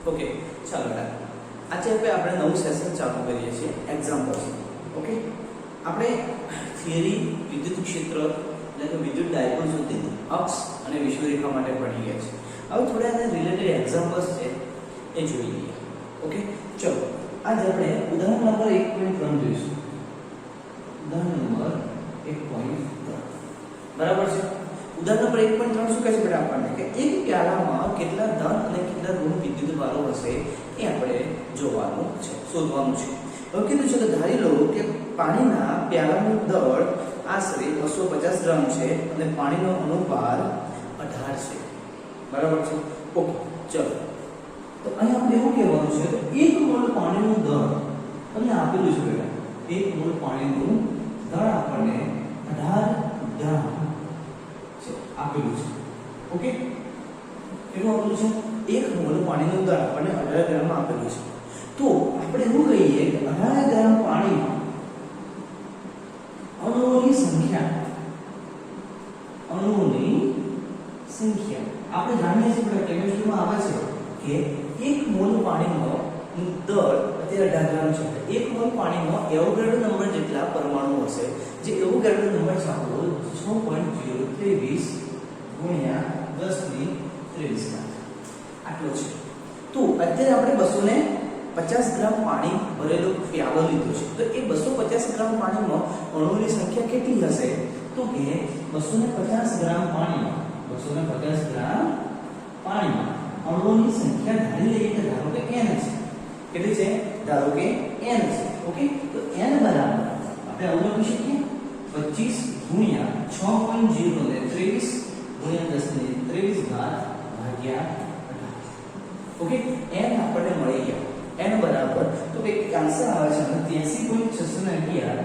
Okay ચાલો આજે આપણે નવું સેશન ચાલુ કરીએ છીએ એક્ઝામ્પલ્સ. ઓકે આપણે થિયરી વિદ્યુત ક્ષેત્ર એટલે કે વિદ્યુત ડાયપોલ સુધીની અક્ષ અને વિષુવરેખા માટે ભણી ગયા છે. હવે થોડા આના રિલેટેડ એક્ઝામ્પલ્સ છે એ જોઈ લઈએ. ઓકે ચલો આજે આપણે ઉદાહરણ નંબર 1.3 જોઈશું. ઉદાહરણ નંબર 1.3 બરાબર છે. ઉદાહરણ નંબર 1.3 શું કહે છે બેટા આપણને કે એક પ્યાલામાં કેટલા ધન અને કેટલા ઋણ વિદ્યુત ભારો હશે એ આપણે જોવાનું છે, શોધવાનું છે. હવે કીધું છે કે ધારી લો કે પાણીના પ્યાલાનું દળ આશરે 250 ગ્રામ છે અને પાણીનો અણુભાર 18 છે. બરાબર છે. ઓકે ચલો તો અહીં આપણે એવું કહેવાનું છે કે 1 મોલ પાણીનું દળ તમને આપેલું છે બેટા. 1 મોલ પાણીનું દળ આપણને 18 ગ્રામ આપેલું છે. ઓકે કેટલું આપેલું છે? 1 મોલ પાણીનું દળ આપણને 18 ગ્રામ આપેલું છે. તો આપણે એવું કહીએ કે 18 ગ્રામ પાણીમાં અણુઓની સંખ્યા આપણે જાણીએ છીએ કે કેમિસ્ટ્રીમાં આવે છે કે 1 મોલ પાણીનો દળ અત્યારે 18 ગ્રામ છે. 1 મોલ પાણીમાં એવોગાડ્રો નંબર જેટલા પરમાણુ હશે, જે એવોગાડ્રો નંબર છે આપણો 6.023 ગુણ્યા 10⁻23 આટલો છે. તો અત્યારે આપણે 250 ગ્રામ પાણી ભરેલો પ્યાલો લીધો છે. તો એ 250 ગ્રામ પાણીમાં અણુઓની સંખ્યા કેટલી હશે? તો કે 250 ગ્રામ પાણીમાં અણુઓની સંખ્યા ધારી લઈએ કે ધારો કે n છે. કેટલી છે? ધારો કે n છે. ઓકે તો n બરાબર આપણે આવું લખી શકીએ 25 ગુણ્યા 6.023 ગુણ્યા 10⁻23 ભાગ્યા 18. ઓકે n આપણને મળી ગયા. n બરાબર તો કે આન્સર આવે છે 83.611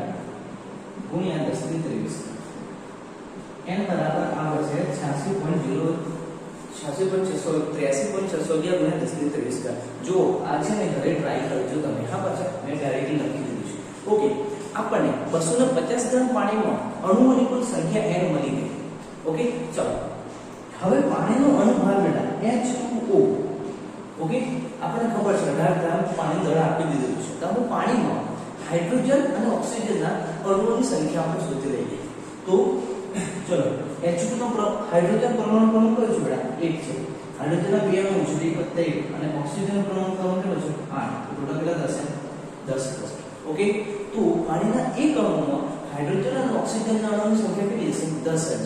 ગુણ્યા 10⁻23. n બરાબર આવે છે 86.611 ગુણ્યા 10⁻23. જો આ છે ને ઘરે ટ્રાય કરજો તમે. હા પાછા મેં ડાયરેક્ટલી લખી દીધું છે. ઓકે આપણને 250 ગ્રામ પાણીમાં અણુઓની કુલ સંખ્યા n મળી ગઈ. ઓકે ચલો હવે પાણીનો અણુભાર બેટા H2O. ઓકે આપણને ખબર છે 18 ગ્રામ પાણી દળ આપી દીધું છે. તો આપણે પાણીમાં હાઇડ્રોજન અને ઓક્સિજનના અણુઓની સંખ્યા આપણે શોધી લઈએ. તો ચલો H2 નો હાઇડ્રોજન પરમાણુ ક્રમાંક કયો છે બેટા? 1 છે. હાઇડ્રોજનના બે અણુ છે 1 અને ઓક્સિજન પરમાણુ ક્રમાંક કેટલો છે? 8. તો ટોટલ કેટલા થશે? 10 થશે. ઓકે તો પાણીના એક અણુમાં હાઇડ્રોજન અને ઓક્સિજનના અણુની સંખ્યા કેટલી હશે? 10 છે.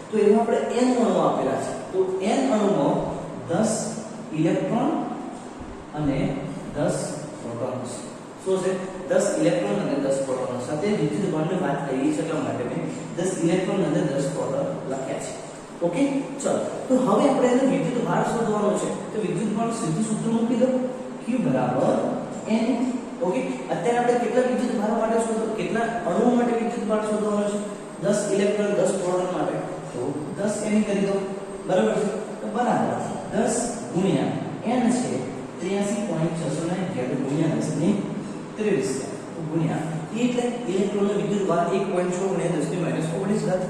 તો એમાં આપણે n અણુ આપેલા છે. તો n અણુમાં 10 ઇલેક્ટ્રોન અને 10 પ્રોટોન છે. શું છે? 10 ઇલેક્ટ્રોન અને 10 પ્રોટોન સાથે વિદ્યુત ભારની વાત કરી છે એટલા માટે મેં 10 ઇલેક્ટ્રોન અને 10 પ્રોટોન લખ્યા છે. ઓકે ચલો તો હવે આપણે એનો વિદ્યુત ભાર શોધવાનો છે. તો વિદ્યુત ભાર સીધું સૂત્ર મૂકી દો q બરાબર n. ઓકે અત્યારે આપણે કેટલા વિદ્યુત ભાર માટે શોધો, કેટલા અણુઓ માટે વિદ્યુત ભાર શોધવાનો છે? 10 ઇલેક્ટ્રોન 10 પ્રોટોન માટે. તો 10 n કરી દો. બરાબર છે. તો બરાબર 10 ગુણ્યા n છે 83.611 ગુણ્યા 10⁻23 ગુણ્યા એટલે ઇલેક્ટ્રોનનો વિદ્યુત ભાર 1.6 ગુણ્યા 10⁻19.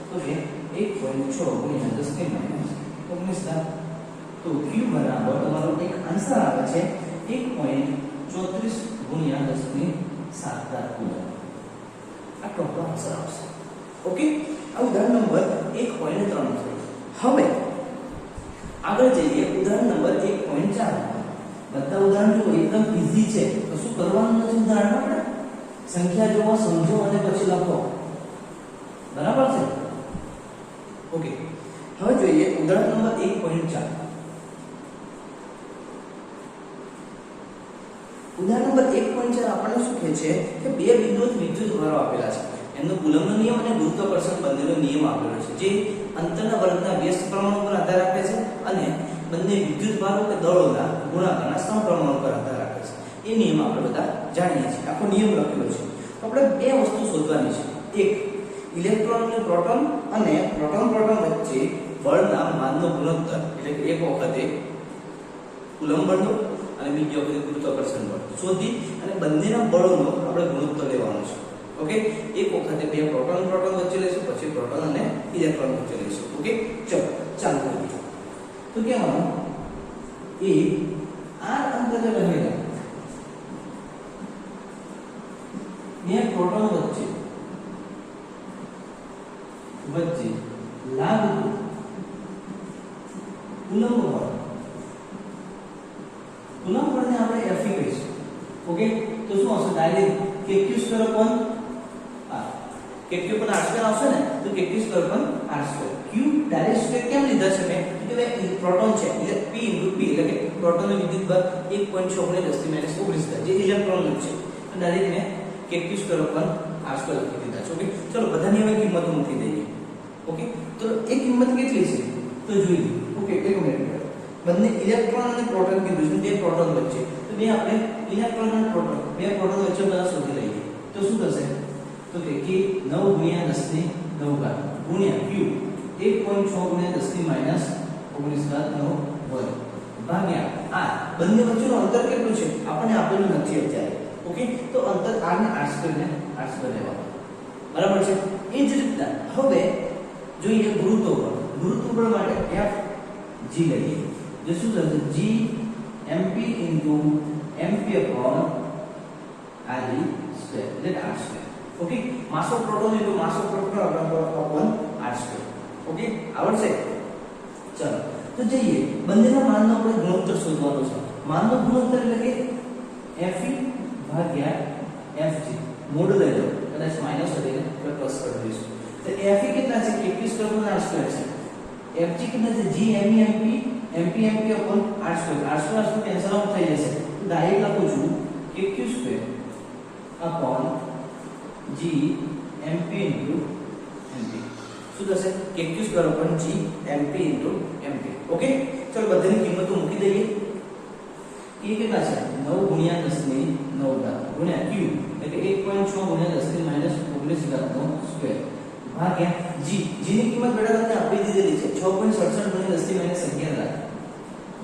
તો કે 1.6 ગુણ્યા 10⁻19. તો q બરાબર તમારો એક આન્સર આવે છે 1.34 ગુણ્યા 10⁻7 કુલમ. આ ટોટલ આન્સર આવશે. ઓકે આ ઉદાહરણ નંબર 1.3 છે. હવે આગળ જઈએ ઉદાહરણ નંબર 1.4. બધા ઉદાહરણ જો એકદમ ઈઝી છે તો શું કરવાનું નથી ઉદાહરણ આપણે સંખ્યા જોવા, સમજો અને પછી લખો. બરાબર છે. ઓકે હવે જોઈએ ઉદાહરણ નંબર 1.4. ઉદાહરણ નંબર 1.4 આપણને શું કહે છે કે બે બિંદુઓ વિદ્યુત ભારો આપેલા છે. એમનો કુલમ્બનો નિયમ અને ગુરુત્વાકર્ષણ બંનેનો નિયમ આપેલો છે, જે અંતરના વર્ગના વ્યસ્ત પ્રમાણ પર આધાર રાખે છે અને બંને વિદ્યુત ભારો કે દળોના ગુણાકારના સમપ્રમાણ પર આધાર રાખે છે. એ નિયમ આપણે બધા જાણીએ છીએ. આખો નિયમ લખેલો છે. તો આપણે બે વસ્તુ શોધવાની છે. એક ઇલેક્ટ્રોન અને પ્રોટોન અને પ્રોટોન વચ્ચે બળના માનનો ગુણોત્તર, એટલે કે એક વખતે કુલમ્બ બળનો અને બીજી વખતે ગુરુત્વાકર્ષણ બળ શોધી અને બંનેના બળોનો આપણે ગુણોત્તર લેવાનો છે. ઓકે એક વખતે બે પ્રોટોન વચ્ચે લેશું, પછી પ્રોટોન અને ઇલેક્ટ્રોન વચ્ચે લેશું. ઓકે ચલો ચાલુ કરીએ. તો કહેવાનું 1 આ અંતરે રહેલા બે પ્રોટોન વચ્ચે લાગતું કુલંબ બળને આપણે Fe કહીશું. ઓકે, તો શું આવશે? Direct kq² upon r. kq upon r² આવશે ને, તો kq² upon r². q direct square કેમ લીધા છે મેં? કે ભાઈ પ્રોટોન છે એટલે p * p એટલે કે પ્રોટોનનો વિદ્યુત બળ 1.6 × 10⁻19 જે ઇલેક્ટ્રોન છે. તો ડાયરેક્ટ મેં kq² upon r² લખી દીધા છે. ઓકે, ચલો બધાની હવે કિંમત મૂકી દઈએ. ઓકે, તો એક કિંમત કેટલી છે તો જોઈએ. ઓકે, એક મિનિટ. બંને ઇલેક્ટ્રોન અને પ્રોટોન કીધું છે, બે પ્રોટોન વચ્ચે. તો બે આપણે ઇલેક્ટ્રોન અને પ્રોટોન બે પ્રોટોન વચ્ચે બધા શોધી લઈએ. તો શું થશે? તો કે 9 × 10⁹ ગુણ્યા q 1.6 × 10⁻19 વર્ગ ભાગ્યા r. બંને વચ્ચેનું અંતર કેટલું છે આપણને આપેલું નથી અત્યારે. ઓકે, તો અંતર r ને r² ને r² લેવાનું. બરાબર છે. એ જ રીતના હવે જોઈએ ગુરુત્વ બળ માટે F g લઈએ. જે શું થશે? g mp * mp upon r² એટલે r². Okay, mass of proton * mass of proton upon r². Okay, આવડશે? ચલો તો જઈએ બંનેના માનનો આપણે ગુણોત્તર શોધવાનો છે. માનનો ગુણોત્તર એટલે કે Fe ભાગ્યા Fg. મોડ લઈ લો, કદાચ માઈનસ હોય તો પ્લસ કરી દઈશું. તો Fe કેટલા છે? kq² upon r² છે. Fg કેટલા છે? g me mp mp upon r². r² cancel out થઈ જશે. તો ડાયરેક્ટ લખું છું kq² upon g mp * mp. શું થશે? kq² upon g mp * mp. Okay, ચલો બધાની કિંમતો મૂકી દઈએ. એ કેટલા છે? 9 × 10⁹ ગુણ્યા q એટલે કે 1.6 × 10⁻19² ભાગ્યા g. g ની કિંમત બેટા તમને આપી દીધેલી છે 6.67 × 10⁻11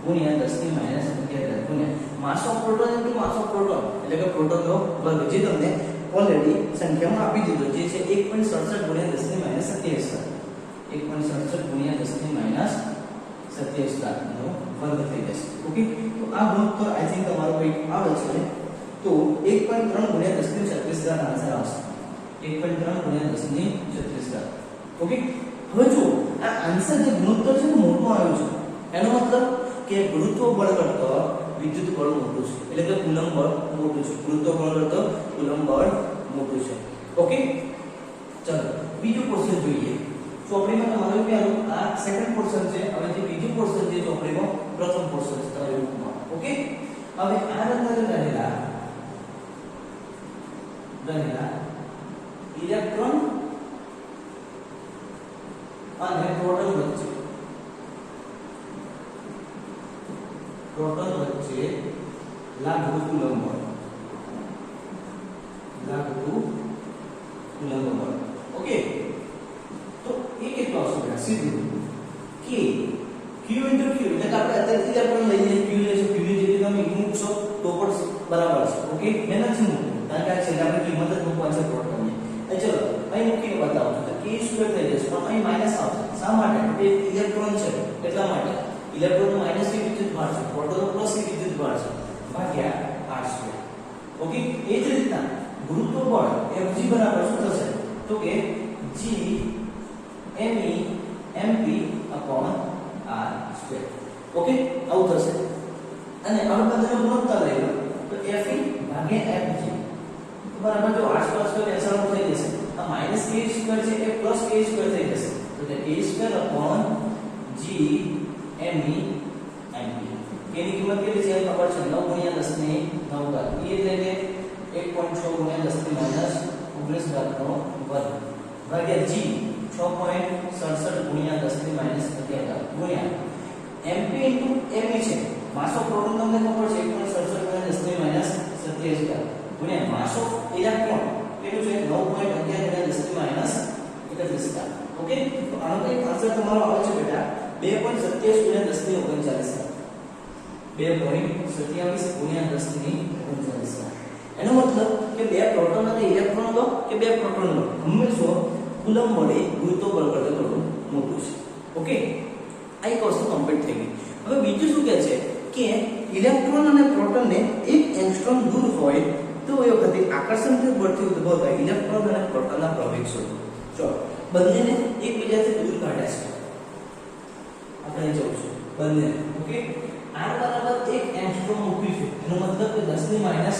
ગુણ્યા 10⁻11 ગુણ્યા માસ of proton * mass of proton એટલે કે પ્રોટોનનો વર્ગ, જે તમને ઓલરેડી સંખ્યામાં આપી દીધો, જે છે 1.67 × 10⁻27. 1.67 × 10⁻27 નો વર્ગ થઈ જશે. ઓકે, તો આ ગુણોત્તર આઈ થિંક તમારો કોઈ આવે છે. તો 1.3 × 10⁻36 આન્સર આવશે. 1.3 × 10⁻36. ઓકે, હવે જો આ આન્સર જે ગુણોત્તર છે મોટો આવ્યો છે, એનો મતલબ કે ગુરુત્વ બળ કરતા વિદ્યુત બળ મોટું છે, એટલે કે કુલંબ બળ મોટું છે. ગુરુત્વ બળ કરતા કુલંબ બળ મોટું છે. ઓકે, ચલો બીજું ક્વેશ્ચન જોઈએ. ચોપડીમાં તમારું પહેલું આ સેકન્ડ પોર્શન છે. હવે જે બીજું પોર્શન છે ચોપડીમાં પ્રથમ પોર્શન છે તમારું બુકમાં. ઓકે, હવે આ અંદર રહેલા ઇલેક્ટ્રોન અને પ્રોટોન વચ્ચે લાગતું કુલંબ બળ. ઓકે, તો એ કેટલો આવશે? સીધું k q * q એટલે કે આપણે અત્યારે ઇલેક્ટ્રોન લઈએ q લેશું, q ની જગ્યાએ તમે e મૂકશો તો પણ બરાબર છે. ઓકે, મેં નથી મૂક્યું કારણ કે આ છે આપણે કિંમત જ મૂકવાની છે પ્રોટોનની. ચલો અહીં મૂકીને બતાવું છું. તો k² થઈ જશે, પણ અહીં માઈનસ આવશે. શા માટે? એ ઇલેક્ટ્રોન છે એટલા માટે. ઇલેક્ટ્રોનનો માઈનસ ની વિદ્યુત ભાર છે, પ્રોટોનનો પ્લસ ની વિદ્યુત ભાર છે ભાગ્યા r². ઓકે, એ જ રીતના ગુરુત્વ બળ Fg બરાબર શું થશે? તો કે g me mp upon r². Okay, આવું થશે. અને હવે બધાનો ગુણોત્તર લઈ લો તો Fe ભાગ્યા Fg બરાબર. જો r² કેન્સલ આઉટ થઈ જશે. આ -k² છે એ +k² થઈ જશે. તો કે k² upon g me mp. k ની કિંમત કેટલી છે ખબર છે? 9 × 10⁹ એ એટલે કે 1.6 × 10⁻19 નો વર્ગ ભાગ્યા g 6.67 × 10⁻11 ગુણ્યા mp * me છે. માસ ઓફ પ્રોટોન તમને ખબર છે 1.67 × 10⁻27 ગુણ્યા માસ ઓફ ઇલેક્ટ્રોન કેટલું છે? 9.11 × 10⁻31. ઓકે, તો આનો કઈ આન્સર તમારો આવે છે બેટા 2.27 × 10⁻39. 2.27 × 10⁻39. એનો મતલબ કે બે પ્રોટોન અને ઇલેક્ટ્રોન લો કે બે પ્રોટોન લો, હંમેશા કુલંબ બળ ગુરુત્વ બળ કરતા થોડું મોટું છે. ઓકે, આ એક વસ્તુ કમ્પ્લીટ થઈ ગઈ. હવે બીજું શું કહે છે કે ઇલેક્ટ્રોન અને પ્રોટોનને 1 એંગસ્ટ્રોમ દૂર હોય તો એ વખતે આકર્ષણથી બળથી ઉદ્ભવતા ઇલેક્ટ્રોન અને પ્રોટોનના પ્રવેગ શોધો. ચલો બંનેને એકબીજાથી દૂર કાઢ્યા છે. આપણે જોઉં છું બંને. ઓકે, r બરાબર 1 એંગસ્ટ્રોમ મૂક્યું છે, એનો મતલબ કે 10 ની માઈનસ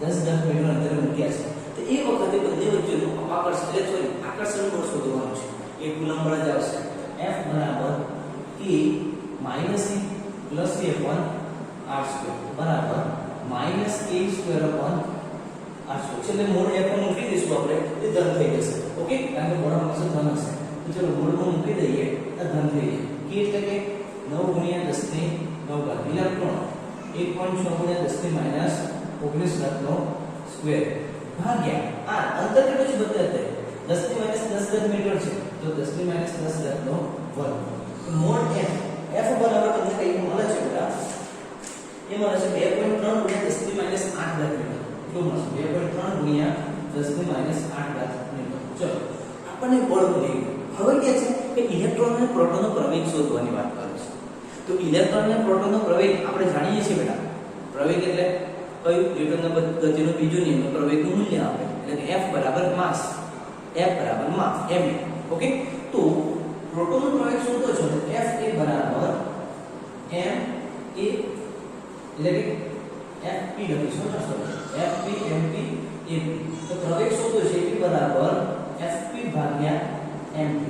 10 મીટર અંતરે મૂક્યા છે. તો એ વખતે બંને વચ્ચેનું આકર્ષણ બળ શોધવાનું છે. એ કુલંબ બળ જ આવશે. F બરાબર k minus e plus a upon r square બરાબર minus k square upon r square. એટલે મોડ f માં મૂકી દઈશું આપણે, એ ધન થઈ જશે. ઓકે, કારણ કે બળ હંમેશા ધન હશે. તો ચલો મોડમાં મૂકી દઈએ, આ ધન થઈ જાય. k એટલે કે 9 ગુણ્યા 10 ની 9 ઘાત ઇલેક્ટ્રોન 1.6 ગુણ્યા 10 ની માઈનસ 19 ઘાતનો સ્ક્વેર ભાગ્યા r અંતર કેટલું છે બતાતે 10 ની માઈનસ 10 ઘાત મીટર છે, તો 10 ની માઈનસ 10 ઘાતનો વર્ગ. મોડ f બરાબર તમને કઈ મળે છે બેટા? એ મળે છે 2.3 ગુણ્યા 10 ની માઈનસ 8 ઘાત મીટર. કેટલું મળશે? 2.3 ગુણ્યા 10 ની માઈનસ 8 ઘાત મીટર. ચલો આપણને બળ મળી ગયું. હવે કે છે કે ઇલેક્ટ્રોન અને પ્રોટોનનો પ્રવેગ શોધવાની વાત કરે છે. તો ઇલેક્ટ્રોન અને પ્રોટોનનો પ્રવેગ આપણે જાણીએ છીએ બેટા. પ્રવેગ એટલે કયું? ન્યૂટનના ગતિનો બીજો નિયમ પ્રવેગનું મૂલ્ય આપે. એટલે કે F બરાબર માસ, F બરાબર માસ m. ઓકે, તો પ્રોટોનનો પ્રવેગ શોધો છો તો F એ બરાબર m a એટલે કે Fp લખીશું તો Fp mp ap. તો પ્રવેગ શોધો છે એ બરાબર Fp ભાગ્યા mp.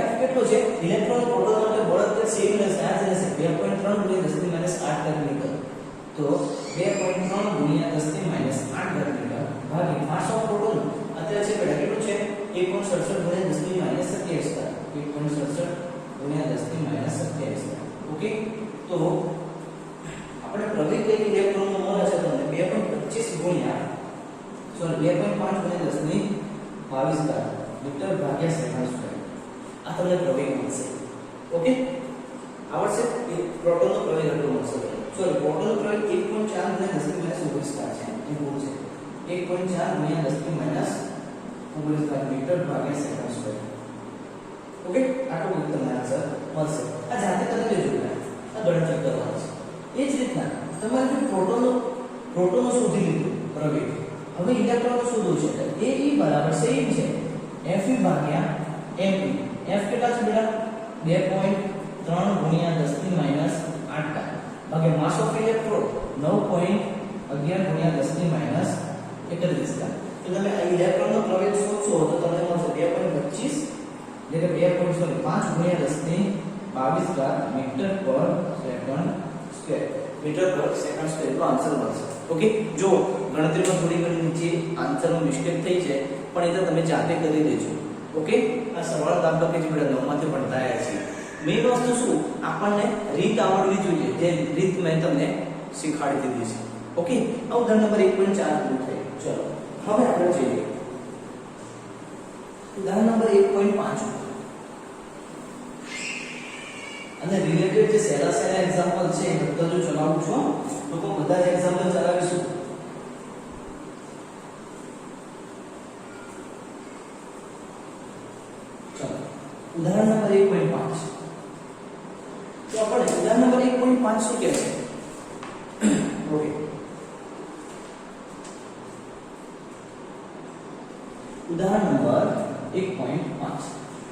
F કેટલો છે? ઇલેક્ટ્રોન પ્રોટોન માટે બળ તે સેમ રહેશે, આ જ રહેશે 2.3 ગુણ્યા 10 ની માઈનસ 8 ઘાત મીટર. તો 2.3 ગુણ્યા 10 ની માઈનસ 8 ઘાત મીટર ભાગ્યા માસ ઓફ પ્રોટોન અત્યારે છે બેટા કેટલું છે? 1.67 ગુણ્યા 10 ની માઈનસ 27 ઘાત. 1.67 ગુણ્યા 10 ની માઈનસ 27 ઘાત. ઓકે, તો આપણે પ્રવેગ કઈ ઇલેક્ટ્રોનનો મળે છે તમને 2.25 ગુણ્યા 2.5 ગુણ્યા 10 ની 22 ઘાત મીટર ભાગ્યા સેકન્ડ સ્ક્વેર. આ તમને પ્રવેગ મળશે. ઓકે, આવડશે? એ પ્રોટોનનો પ્રવેગ એટલો મળશે. સોરી, પ્રોટોનનો પ્રવેગ 1.4 ગુણ્યા 10 ની માઈનસ 19 ઘાત છે. એ બહુ છે. 1.4 ગુણ્યા 10 ની માઈનસ 19 ઘાત મીટર ભાગ્યા સેકન્ડ સ્ક્વેર. ઓકે, આટલું તમને આન્સર મળશે. આ જાતે તમે લેજો, આ ગણતરી કરવાની છે. એ જ રીતના તમારે જો પ્રોટોનો શોધી લીધો પ્રવેગ, હવે ઇલેક્ટ્રોનનો શોધવું છે. એ e બરાબર સેમ છે Fe ભાગ્યા mp. F કેટલા છે બેટા? 2.3 ગુણ્યા 10 ની માઈનસ 8 ઘાત ભાગ્યા માસ ઓફ ઇલેક્ટ્રોન 9.11 ગુણ્યા 10 ની માઈનસ 31 ઘાત. તો તમે આ ઇલેક્ટ્રોનનો પ્રવેગ શોધશો તો તમને મળશે 2.25 એટલે કે 5 ગુણ્યા 10 ની 22 ઘાત મીટર પર સેકન્ડ સ્ક્વેર. મીટર પર સેકન્ડ સ્ક્વેર નો આન્સર મળશે. ઓકે, જો ગણતરીમાં થોડી ઘણી નીચે આન્સરમાં મિસ્ટેક થઈ છે, પણ એ તો તમે જાતે કરી દેજો. ઓકે, આ સરળ દાખલા કે જે આપણે 9 માંથી ભણતા આવ્યા છીએ. મેઇન વસ્તુ શું? આપણને રીત આવડવી જોઈએ, જે રીત મેં તમને શીખવાડી દીધી છે. ઓકે, આ ઉદાહરણ નંબર 1.4 પૂરું થયું. ચલો હવે આપણે જોઈએ ઉદાહરણ નંબર 1.5 અને રિલેટેડ જે સહેલા એક્ઝામ્પલ છે એ બધા જો ચલાવું છું તો બધા જ એક્ઝામ્પલ ચલાવીશું. ઉદાહરણ નંબર 1.5. તો આપણે ઉદાહરણ નંબર 1.5 શું કહે છે? ઓકે, ઉદાહરણ નંબર 1.5.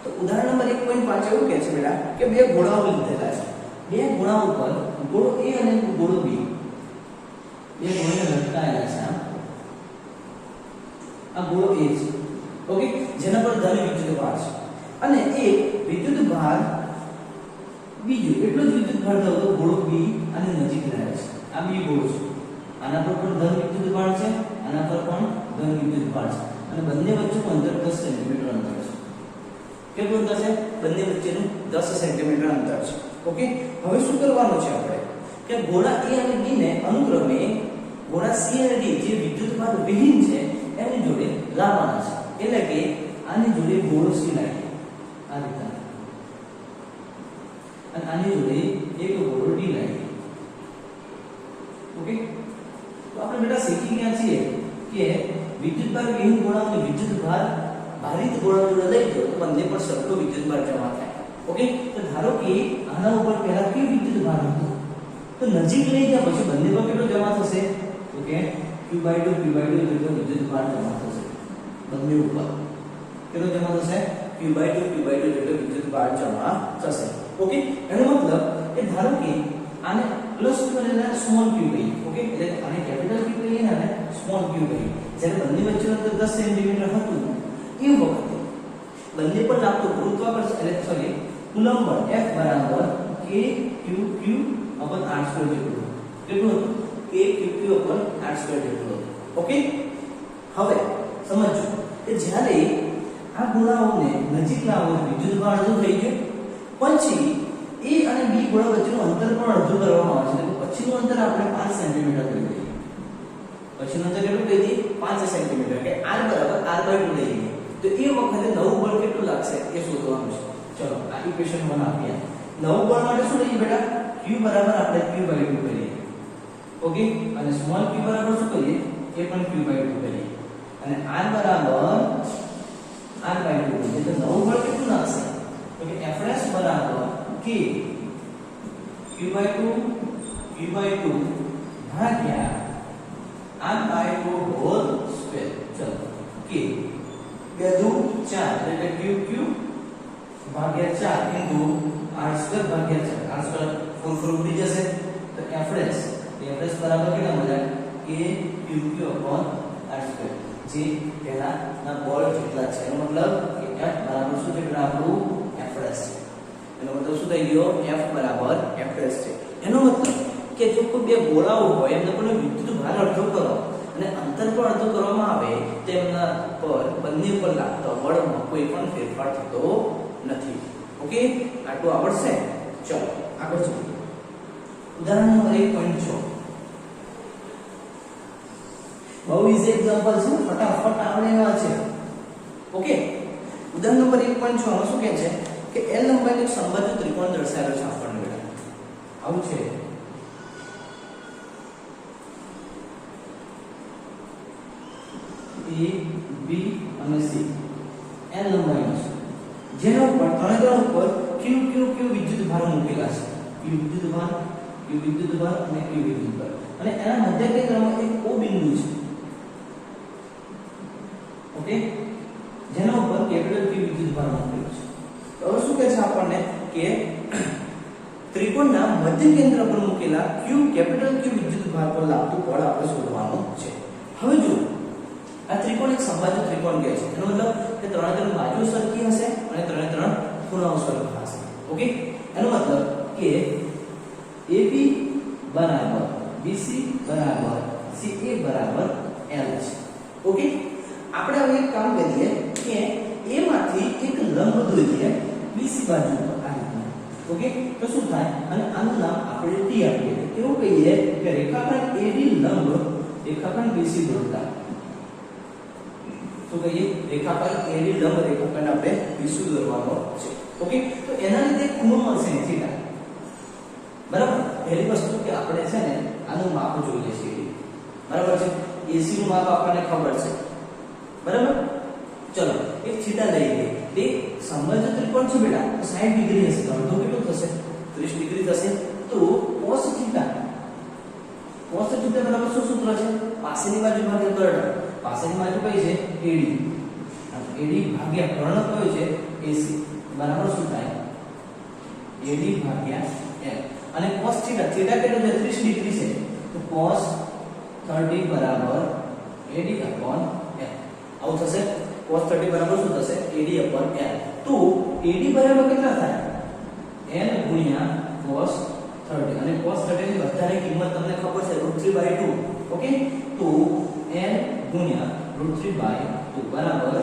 તો ઉદાહરણ નંબર 1.5 એવું કહે છે બેટા કે બે ગોળાઓ લીધેલા છે. બે ગોળાઓ પર ગોળો A અને ગોળો B, બે ગોળાને લટકાયેલા છે. આ ગોળો A છે. ઓકે, જેના પર ધન વિદ્યુત ભાર છે અને એક વિદ્યુત ભાર બીજું એટલો જ વિદ્યુત ભાર ધરાવતો ગોળો B આને નજીક રહે છે. આ B ગોળો છે, આના પર પણ ધન વિદ્યુત ભાર છે, આના પર પણ ધન વિદ્યુત ભાર છે અને બંને વચ્ચેનું અંતર 10 સેન્ટીમીટર અંતર છે. કેટલું અંતર છે? બંને વચ્ચેનું 10 સેન્ટીમીટર અંતર છે. ઓકે, હવે શું કરવાનું છે આપણે કે ગોળા A અને B ને અનુક્રમે ગોળા C અને D જે વિદ્યુત ભાર વિહીન છે એની જોડે લાવવાના છે. એટલે કે આની જોડે ગોળો C લાવીએ આ રીતે, અને આની જોડે એક ગોળો D લાવીએ. ઓકે, તો આપણે બેટા શીખી ગયા છીએ કે વિદ્યુત ભાર વિહીન ગોળાને વિદ્યુત ભાર ભારિત ગોળા જોડે લઈ દો તો બંને પર સરખો વિદ્યુત ભાર જમા થાય. ઓકે, તો ધારો કે આના ઉપર પહેલા કેવું વિદ્યુત ભાર હતું? તો નજીક લઈ ગયા પછી બંને પર કેટલો જમા થશે તો કે q/2 જેટલો વિદ્યુતભાર જમા થશે બંને ઉપર કેટલો જમા થશે q/2 જેટલો વિદ્યુતભાર જમા થશે ઓકે એનો મતલબ એ ધારો કે આને પ્લસ q અને સ્મોલ q કહીએ ઓકે એટલે આને કેપિટલ q કહીએ ને આને સ્મોલ q કહીએ જ્યારે બંને વચ્ચેનું અંતર 10 સેન્ટીમીટર હતું એ વખતે બંને પર લાગતું ગુરુત્વાકર્ષણ એટલે સોરી કુલંબ બળ F બરાબર kqq/r² જેટલું કેટલું હતું kqq/r² જેટલું ઓકે હવે સમજો કે જ્યારે આ ગોળાઓને નજીક લાવો વિદ્યુતભાર અડધું થઈ ગયું પછી A અને B ગોળા વચ્ચેનું અંતર પણ અડધું કરવામાં આવે છે તો પછીનું અંતર આપણે 5 સેન્ટીમીટર કહી દઈએ પછીનું અંતર કેટલું કહી દઈએ 5 સેન્ટીમીટર કે r બરાબર r/2 લઈએ તો એ વખતે નવું બળ કેટલું લાગશે એ શોધવાનું છે ચલો આ ઇક્વેશન 1 આપીએ નવું બળ માટે શું લઈએ બેટા q બરાબર આપણે q/2 કરીએ ઓકે અને સ્મોલ q બરાબર શું કરીએ એ પણ q/2 કરીએ અને r બરાબર r/2 એટલે નવું બળ કેટલું લાગશે તો કે F' બરાબર k q/2 ભાગ્યા r/2 હોલ સ્ક્વેર ચલો k 2 દુ 4 એટલે q ભાગ્યા 4 ઇન્ટુ r² ભાગ્યા 4 r² 4 ઉડી જશે તો F' બરાબર કેટલા મળ્યા k qq/r² જે પહેલાના બળ જેટલા છે એનો મતલબ કે F બરાબર શું છે આપણું F' એનો મતલબ શું થઈ ગયો F બરાબર F' છે એનો મતલબ કે જો કોઈ બે ગોળાઓ હોય એમને પણ વિદ્યુતભાર અડધો કરો અને અંતર પણ અડધું કરવામાં આવે તેમના પર બંને પર લાગતા બળમાં કોઈ પણ ફેરફાર થતો નથી ઓકે આટલું આવડશે ચલો આગળ જોઈએ ઉદાહરણ નંબર 1.6 બહુ ઈઝી એક્ઝામ્પલ છે ફટાફટ આવડે એવા છે ઓકે ઉદાહરણ નંબર 1.6 માં શું કહે છે કે L લંબાઈનો સમબાજુ ત્રિકોણ દર્શાવેલો છે આપણને બેટા આવું છે A B અને C L લંબાઈનો છે જેના ઉપર ત્રણ ઉપર q વિદ્યુતભાર મૂકેલા છે q વિદ્યુતભાર અને q વિદ્યુતભાર અને એના મધ્ય કેન્દ્રમાં એક O બિંદુ છે ઓકે જેના ઉપર કેપિટલ Q વિદ્યુતભાર મૂકેલો છે તો હવે શું કહે છે આપણને કે ત્રિકોણના મધ્ય કેન્દ્ર પર મૂકેલા q કેપિટલ Q વિદ્યુતભાર પર લાગતું બળ આપણે શોધવાનું છે હવે જો આ ત્રિકોણ એક સમબાજુ ત્રિકોણ કહે છે એનો મતલબ કે ત્રણે બાજુ સરખી હશે અને ત્રણે ખૂણાઓ સરખા હશે ઓકે એનો મતલબ કે AB બરાબર BC બરાબર CA બરાબર L છે ઓકે આપણે હવે એક કામ કરીએ કે A માંથી એક લંબ દોરીએ BC બાજુ પર આ રીતના ઓકે તો શું થાય અને આનું નામ આપણે T આપીએ કેવું કહીએ કે રેખાખંડ AD લંબ રેખાખંડ BC દોરતા તો કહીએ રેખાખંડ AD લંબ રેખાખંડ આપણે BC દોરવાનો છે ઓકે તો એના લીધે ખૂણો મળશે થીટા બરાબર પહેલી વસ્તુ કે આપણે છે ને આનું માપ જોઈએ છે બરાબર છે AC નું માપ આપણને ખબર છે બરાબર ચલો એક થીટા લઈએ તે સમબાજુ ત્રિકોણ છે બેટા તો 60 ડિગ્રી હશે તો અડધો કેટલું થશે 30 ડિગ્રી થશે તો cos થીટા બરાબર શું સૂત્ર છે પાસેની બાજુ ભાગ્યા કર્ણ પાસેની બાજુ કઈ છે AD ભાગ્યા કર્ણ કયો છે AC બરાબર શું થાય AD ભાગ્યા L અને cos થીટા કેટલું છે 30 ડિગ્રી છે તો cos 30 બરાબર AD upon L આવું થશે cos 30 બરાબર શું થશે AD upon L તો AD બરાબર કેટલા થાય L ગુણ્યા cos 30 અને cos 30 ની વધારે કિંમત તમને ખબર છે √3/2 ઓકે તો L ગુણ્યા √3/2 બરાબર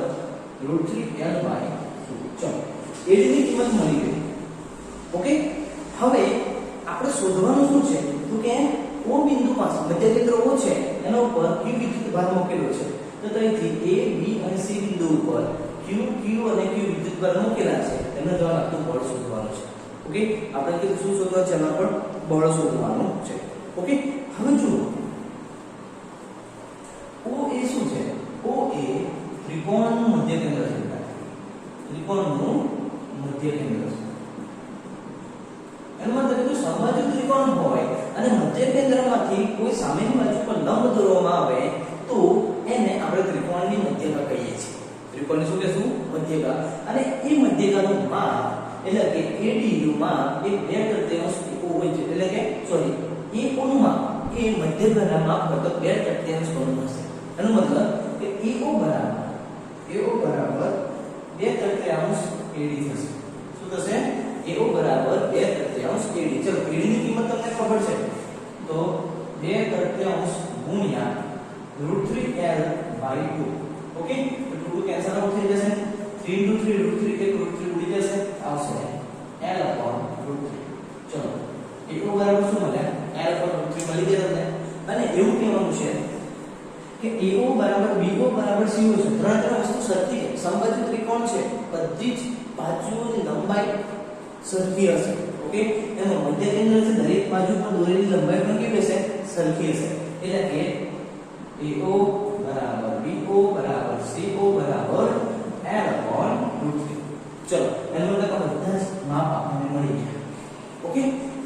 √3L/2 ચલો AD ની કિંમત મળી ગઈ ઓકે હવે આપણે શોધવાનું શું છે તો કે O બિંદુ પાસે મધ્ય કેન્દ્ર O છે એના ઉપર Q વિદ્યુતભાર મૂકેલો છે તો અહીંથી A B અને C બિંદુ ઉપર Q અને Q વિદ્યુતભાર મૂકેલા છે તેના દ્વારા લાગતું બળ શોધવાનું છે ઓકે આપણે કે શું શોધવાનું છે એના પર બળ શોધવાનું છે ઓકે હવે જુઓ O એ શું છે O એ ત્રિકોણનું મધ્ય કેન્દ્ર છે ત્રિકોણનું મધ્ય કેન્દ્ર છે એનો મતલબ કે સમબાજુ ત્રિકોણ હોય અને મધ્ય કેન્દ્રમાંથી કોઈ સામેની બાજુ પર લંબ દોરવામાં આવે તો એને આપણે ત્રિકોણની મધ્યગા કહીએ છીએ. ત્રિકોણની શું કહેશું? મધ્યગા. અને એ મધ્યગાનું માપ એટલે કે ADU નું માપ એ 2/3 AO હોય છે. એટલે કે સોરી AO નું માપ એ મધ્યગાના માપ કરતા 2/3 ગણું હશે. એનો મતલબ કે AO બરાબર 2/3 AD થશે. શું થશે? AO બરાબર 2/3 AD. ચલો AD ની કિંમત તમને ખબર છે તો 2/3 ગુણ્યા √3L/2. ઓકે, તો 2 કેન્સલ આઉટ થઈ જશે. 3 * 3 √3 એક √3 ઉડી જશે, આવશે L/√3. ચલો AO બરાબર શું મળ્યા? L/√3 મળી ગયા તમને. અને એવું કહેવાનું છે કે AO બરાબર BO બરાબર CO છે. ત્રણ વસ્તુ સરખી છે. સમબાજુ ત્રિકોણ છે, બધી જ બાજુઓની લંબાઈ સરખી હશે. ઓકે, એમાં મધ્ય કેન્દ્ર છે, દરેક બાજુ પર દોરેલી લંબાઈ પણ કેવી હશે? સરખી હશે. એટલે કે AO બરાબર BO બરાબર CO બરાબર L/√3. ચલો એનો મતલબ બધા જ માપ આપણને મળી ગયા. ઓકે,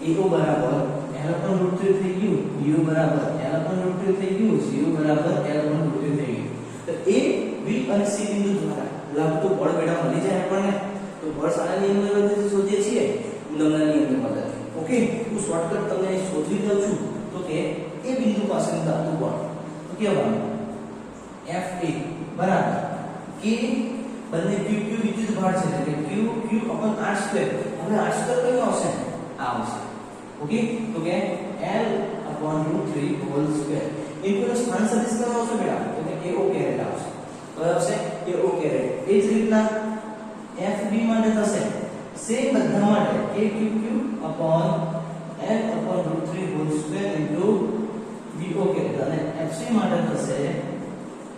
AO બરાબર L/√3 થઈ ગયું, BO બરાબર L/√3 થઈ ગયું, CO બરાબર L/√3 થઈ ગયું. તો A, B અને C બિંદુ દ્વારા લાગતું બળ બેટા મળી જાય આપણને. તો બળ શાના નિયમની મદદથી શોધીએ છીએ? કુલમ્બના નિયમની મદદથી. ઓકે, હું શોર્ટકટ તમને શોધી દઉં છું. તો કે એ બિંદુ પાસેનું લાગતું બળ તો કહેવાનું Fa બરાબર K બંને Q વિદ્યુત ભાર છે એટલે Q Q/r². હવે r² કયો આવશે? આ આવશે. ઓકે, તો કે L/√3 હોલ સ્ક્વેર ઇન્ટુ સ્થાન સદિશ કયો આવશે બેટા? તો કે AO કેરેટ આવશે. કયો આવશે? AO caret. એ જ રીતના FB માટે થશે સેમ બધા માટે KQQ/L/√3 whole square into BO caret. અને FC માટે થશે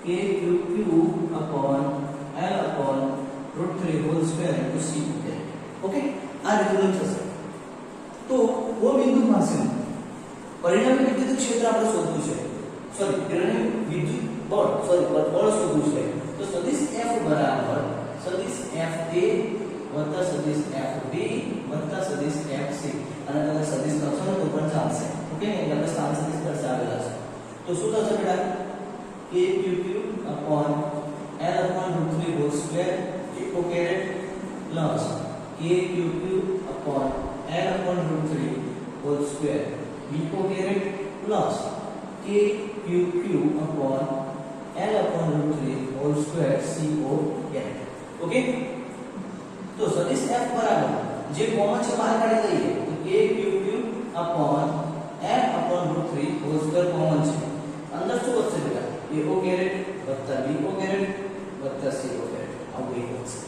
KQQ/L/√3 whole square into CO caret. Okay, આ રીતનું થશે. તો ઓ બિંદુ પાસે પરિણામી વિદ્યુત ક્ષેત્ર આપણે શોધવું છે. પરિણામી વિદ્યુત બળ બળ શોધવું છે. તો સદિશ F બરાબર સદિશ FA વત્તા સદિશ FB વત્તા સદિશ FC. અને તમે સદિશ લખશો ને તો પણ ચાલશે. ઓકે, એટલે આપણે સ્થાન સદિશ દર્શાવેલા છે. તો શું થશે બેટા? KQQ/L/√3 whole square AO caret plus KQQ/L/√3 whole square BO caret plus KQQ/L/√3 whole square CO caret. Okay, તો સદિશ F બરાબર જે કોમન છે બહાર કાઢી લઈએ તો KQQ/L/√3 હોલ સ્ક્વેર કોમન છે. અંદર શું વધશે બેટા? AO કેરેટ વત્તા BO કેરેટ વત્તા CO કેરેટ આવું એક વધશે.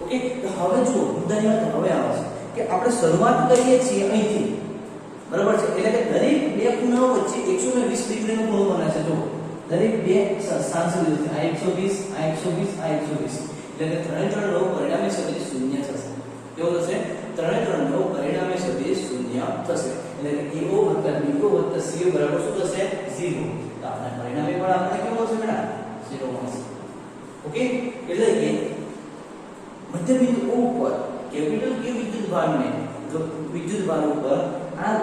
ઓકે, તો હવે જુઓ મુદ્દાની વાત હવે આવે છે કે આપણે શરૂઆત કરીએ છીએ અહીંથી, બરાબર છે? એટલે કે દરેક બે ખૂણાઓ વચ્ચે 120 ડિગ્રીનો ખૂણો બને છે. જો દરેક બે સ્થાન સદિશ છે, આ 120 આ 120 આ 120. એટલે કે ત્રણે નો પરિણામી સદિશ શૂન્ય થશે. કેવો થશે? ત્રણે નો પરિણામી સદિશ શૂન્ય થશે. એટલે કે AO વત્તા BO વત્તા CO બરાબર શું થશે? 0. તો આપણે પરિણામી બળ આપણે કેવો હશે બેટા? 0 મળશે. ઓકે, એટલે કે મધ્ય બિંદુ O ઉપર કેપિટલ Q વિદ્યુત ભાર ઉપર આ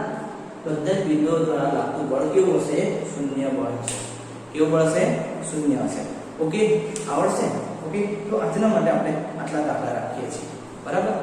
બધા જ બિંદુઓ દ્વારા લાગતું બળ કેવું હશે? શૂન્ય બળ છે. કેવું બળ હશે? શૂન્ય હશે. ઓકે, આવડશે? ઓકે, તો આજના માટે આપણે આટલા દાખલા રાખીએ છીએ. બરાબર.